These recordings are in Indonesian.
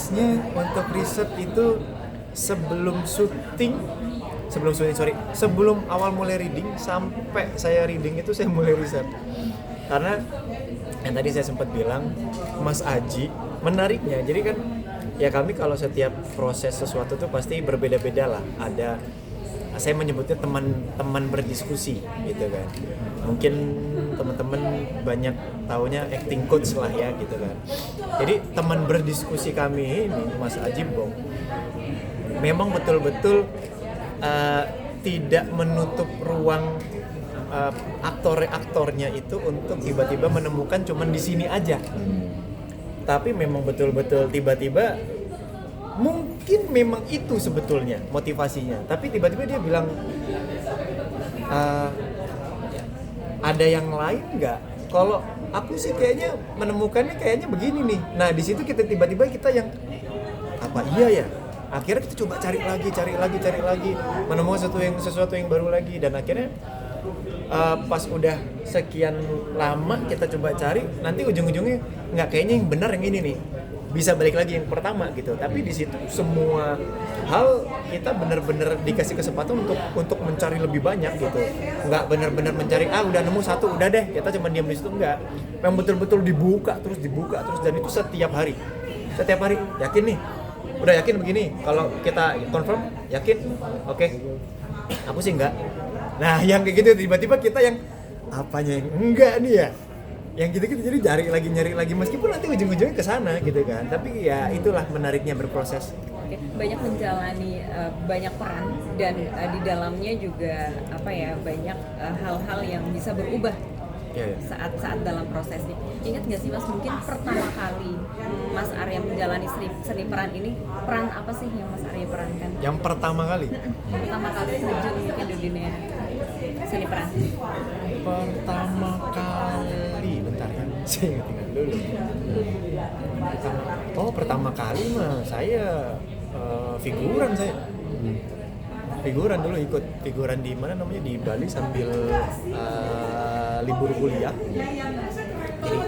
prosesnya untuk riset itu sebelum awal mulai reading sampai saya reading itu saya mulai riset. Karena yang tadi saya sempat bilang, Mas Aji, menariknya, jadi kan ya kami kalau setiap proses sesuatu tuh pasti berbeda-beda lah. Ada, saya menyebutnya teman-teman berdiskusi gitu kan. Mungkin teman-teman banyak taunya acting coach lah ya gitu kan. Jadi teman berdiskusi kami ini, Mas Aji Bong, memang betul-betul tidak menutup ruang aktor-aktornya itu untuk tiba-tiba menemukan cuman di sini aja. Tapi memang betul-betul tiba-tiba mungkin memang itu sebetulnya motivasinya. Tapi tiba-tiba dia bilang ada yang lain nggak? Kalau aku sih kayaknya menemukannya kayaknya begini nih. Nah di situ kita tiba-tiba yang apa iya ya? Akhirnya kita coba cari lagi, menemukan sesuatu yang baru lagi, dan akhirnya pas udah sekian lama kita coba cari, nanti ujung-ujungnya nggak, kayaknya yang benar yang ini nih, bisa balik lagi yang pertama gitu. Tapi di situ semua hal kita benar-benar dikasih kesempatan untuk mencari lebih banyak gitu, nggak benar-benar mencari udah nemu satu udah deh kita cuma diam di situ, enggak, memang betul-betul dibuka terus, dan itu setiap hari yakin nih, udah yakin begini, kalau kita confirm yakin, oke. Aku sih enggak. Nah yang kayak gitu tiba-tiba kita yang apanya yang enggak nih ya, yang gitu jadi nyari lagi meskipun nanti ujung-ujungnya ke sana gitu kan. Tapi ya itulah menariknya berproses. Oke, banyak menjalani banyak peran, dan di dalamnya juga banyak hal-hal yang bisa berubah saat dalam prosesnya. Ingat nggak sih Mas, mungkin pertama kali Mas Arya menjalani seni peran ini, peran apa sih yang Mas Arya perankan? Yang pertama kali terjun mungkin di dunia seni peran. Pertama kali, bentar ya, saya ingat dulu. Pertama kali mah saya figuran dulu, ikut figuran di mana namanya, di Bali sambil libur kuliah. Jadi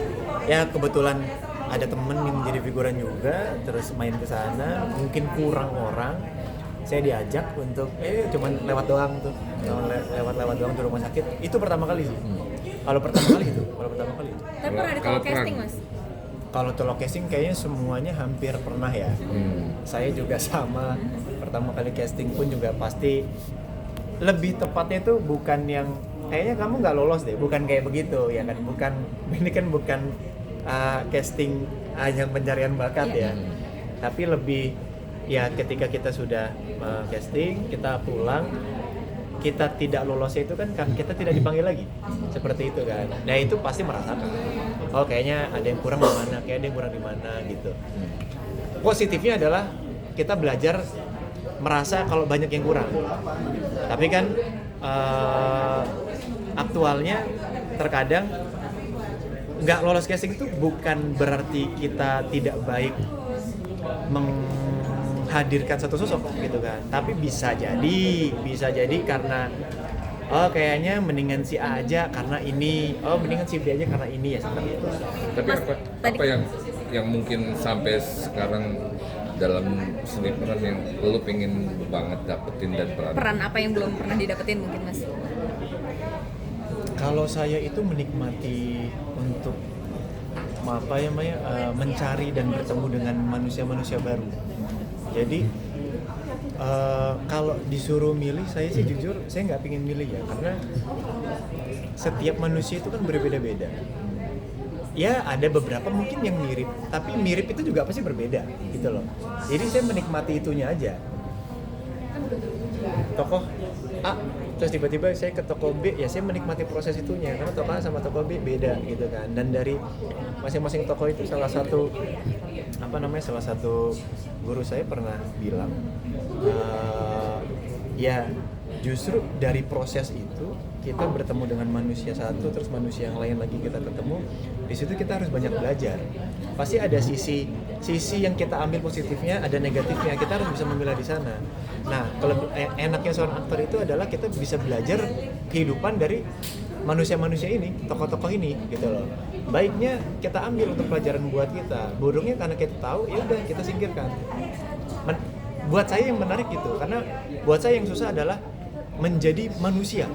ya kebetulan ada temen yang menjadi figuran juga, terus main ke sana, mungkin kurang orang, saya diajak untuk cuman lewat doang doang di rumah sakit. Itu pertama kali sih. Kalau pertama kali itu. Tapi pernah ditolak casting Mas? Kalau tolak casting kayaknya semuanya hampir pernah ya. Saya juga sama. Pertama kali casting pun juga pasti, lebih tepatnya itu bukan yang kayaknya kamu nggak lolos deh, bukan kayak begitu ya kan, ini kan bukan casting yang pencarian bakat ya, tapi lebih ya ketika kita sudah casting, kita pulang, kita tidak lolosnya itu kan kita tidak dipanggil lagi, seperti itu kan. Nah itu pasti merasakan, kayaknya ada yang kurang di mana, gitu. Positifnya adalah kita belajar merasa kalau banyak yang kurang, tapi kan aktualnya terkadang nggak lolos casting itu bukan berarti kita tidak baik menghadirkan satu sosok gitu kan, tapi bisa jadi karena kayaknya mendingan si A aja karena ini, mendingan si B aja karena ini, ya seperti itu. Tapi apa yang mungkin sampai sekarang dalam seni peran yang lo pengen banget dapetin, dan peran apa yang belum pernah didapetin mungkin Mas? Kalau saya itu menikmati untuk mencari dan bertemu dengan manusia-manusia baru. Jadi kalau disuruh milih, saya sih jujur saya nggak pengen milih ya, karena setiap manusia itu kan berbeda-beda. Ya ada beberapa mungkin yang mirip, tapi mirip itu juga pasti berbeda gitu loh. Jadi saya menikmati itunya aja. Tokoh A, terus tiba-tiba saya ke tokoh B, ya saya menikmati proses itunya, karena tokoh A sama tokoh B beda gitu kan. Dan dari masing-masing tokoh itu salah satu guru saya pernah bilang, ya justru dari proses itu kita bertemu dengan manusia satu, terus manusia yang lain lagi kita ketemu, di situ kita harus banyak belajar. Pasti ada sisi yang kita ambil positifnya, ada negatifnya, kita harus bisa memilah di sana. Nah, kalau enaknya seorang aktor itu adalah kita bisa belajar kehidupan dari manusia-manusia ini, tokoh-tokoh ini gitu loh. Baiknya kita ambil untuk pelajaran buat kita. Buruknya karena kita tahu, ya udah kita singkirkan. Buat saya yang menarik gitu, karena buat saya yang susah adalah menjadi manusia.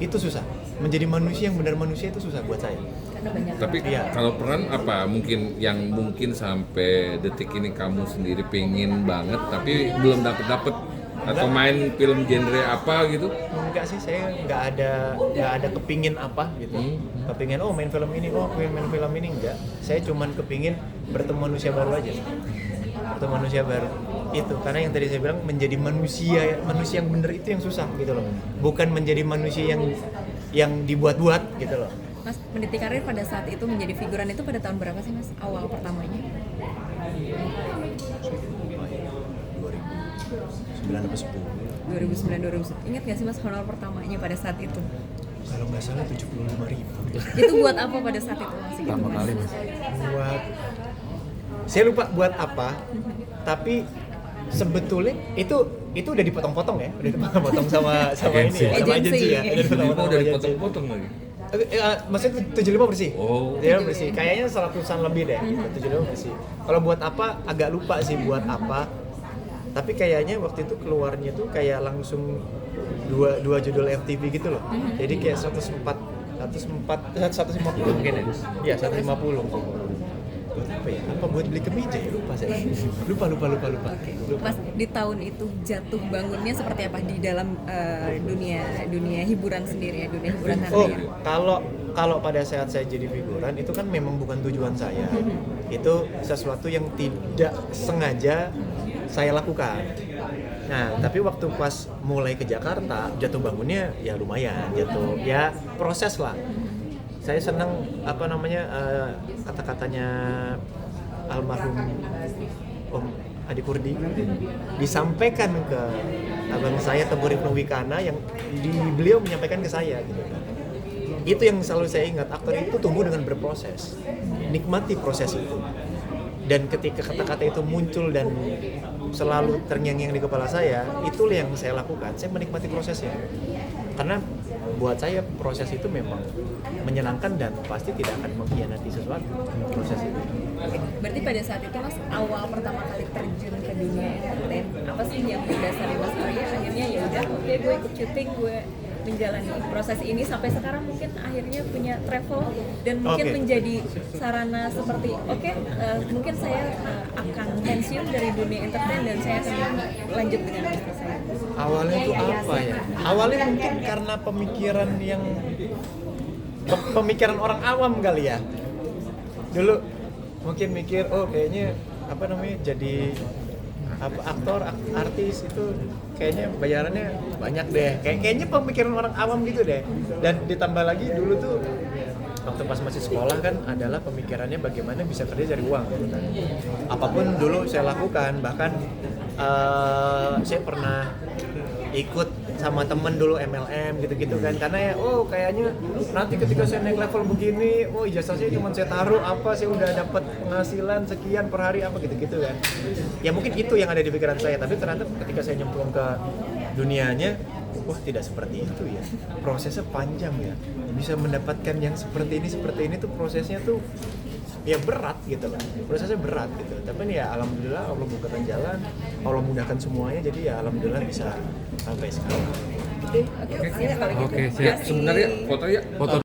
Itu susah. Menjadi manusia yang benar manusia itu susah buat saya. Tapi kalau peran apa mungkin yang mungkin sampai detik ini kamu sendiri pengen banget tapi belum dapet atau main film genre apa gitu? Enggak sih, saya nggak ada kepingin apa gitu. Kepingin main film ini, main film ini, enggak. Saya cuman kepingin bertemu manusia baru aja. Bertemu manusia baru itu, karena yang tadi saya bilang menjadi manusia yang benar itu yang susah gitu loh. Bukan menjadi manusia yang dibuat-buat gitu loh. Mas, meniti karir pada saat itu menjadi figuran itu pada tahun berapa sih Mas? Awal pertamanya? 2009 atau 10. 2009. Ingat gak sih Mas honor pertamanya pada saat itu? Kalau nggak salah 75.000. Itu buat apa pada saat itu Mas? Pertama kali Mas. Saya lupa buat apa, tapi sebetulnya itu udah dipotong-potong ya, udah dipotong-potong sama ini ya, sama agensi ya. Udah dipotong-potong udah dipotong-potong lagi. Maksudnya 75 bersih. Oh. 75 bersih. Kayaknya 100-an lebih deh. 75 bersih. Kalau buat apa agak lupa sih buat apa. Tapi kayaknya waktu itu keluarnya tuh kayak langsung dua judul FTV gitu loh. Jadi kayak 150 mungkin ya. Iya, 150. Buat apa ya? Apa buat beli kemeja ya? Lupa saya. Lupa. Mas, di tahun itu jatuh bangunnya seperti apa di dalam dunia hiburan sendiri ya, dunia hiburan tanah air? Kalau pada saat saya jadi figuran itu kan memang bukan tujuan saya. Itu sesuatu yang tidak sengaja saya lakukan. Nah, tapi waktu pas mulai ke Jakarta, jatuh bangunnya ya lumayan, ya proses lah. Saya senang kata-katanya almarhum Om Adi Kurdi disampaikan ke abang saya Teguh Ripno Wikana yang beliau menyampaikan ke saya gitu. Itu yang selalu saya ingat, aktor itu tumbuh dengan berproses, nikmati proses itu. Dan ketika kata-kata itu muncul dan selalu terngiang-ngiang di kepala saya, itulah yang saya lakukan. Saya menikmati prosesnya. Karena buat saya proses itu memang menyenangkan dan pasti tidak akan mengkhianati sesuatu proses itu. Berarti pada saat itu Mas awal pertama kali terjun ke dunia entertain, apa sih yang mendasari Mas akhirnya ya udah oke, gue ikut syuting, gue menjalani proses ini sampai sekarang mungkin akhirnya punya travel dan mungkin menjadi sarana seperti mungkin saya akan pensiun dari dunia entertain dan saya akan lanjut dengan bisnis saya. Awalnya itu apa ya? Awalnya mungkin karena pemikiran orang awam kali ya. Dulu mungkin mikir kayaknya jadi aktor, artis itu kayaknya bayarannya banyak deh. Kayaknya pemikiran orang awam gitu deh. Dan ditambah lagi dulu tuh waktu pas masih sekolah kan adalah pemikirannya bagaimana bisa kerja cari uang gitu kan. Apapun dulu saya lakukan, bahkan saya pernah ikut sama temen dulu MLM gitu-gitu kan, karena ya kayaknya nanti ketika saya naik level begini, ijazah saya cuma saya taruh saya udah dapat penghasilan sekian per hari gitu-gitu kan. Ya mungkin itu yang ada di pikiran saya, tapi ternyata ketika saya nyemplung ke dunianya, tidak seperti itu ya. Prosesnya panjang ya. Bisa mendapatkan yang seperti ini tuh prosesnya tuh ya berat gitu lah, prosesnya berat gitu. Tapi ya alhamdulillah Allah bukakan jalan, Allah mudahkan semuanya, jadi ya alhamdulillah bisa sampai sekarang. Oke, siap kalau gitu. Oke, siap. Sebenarnya foto ya. Foto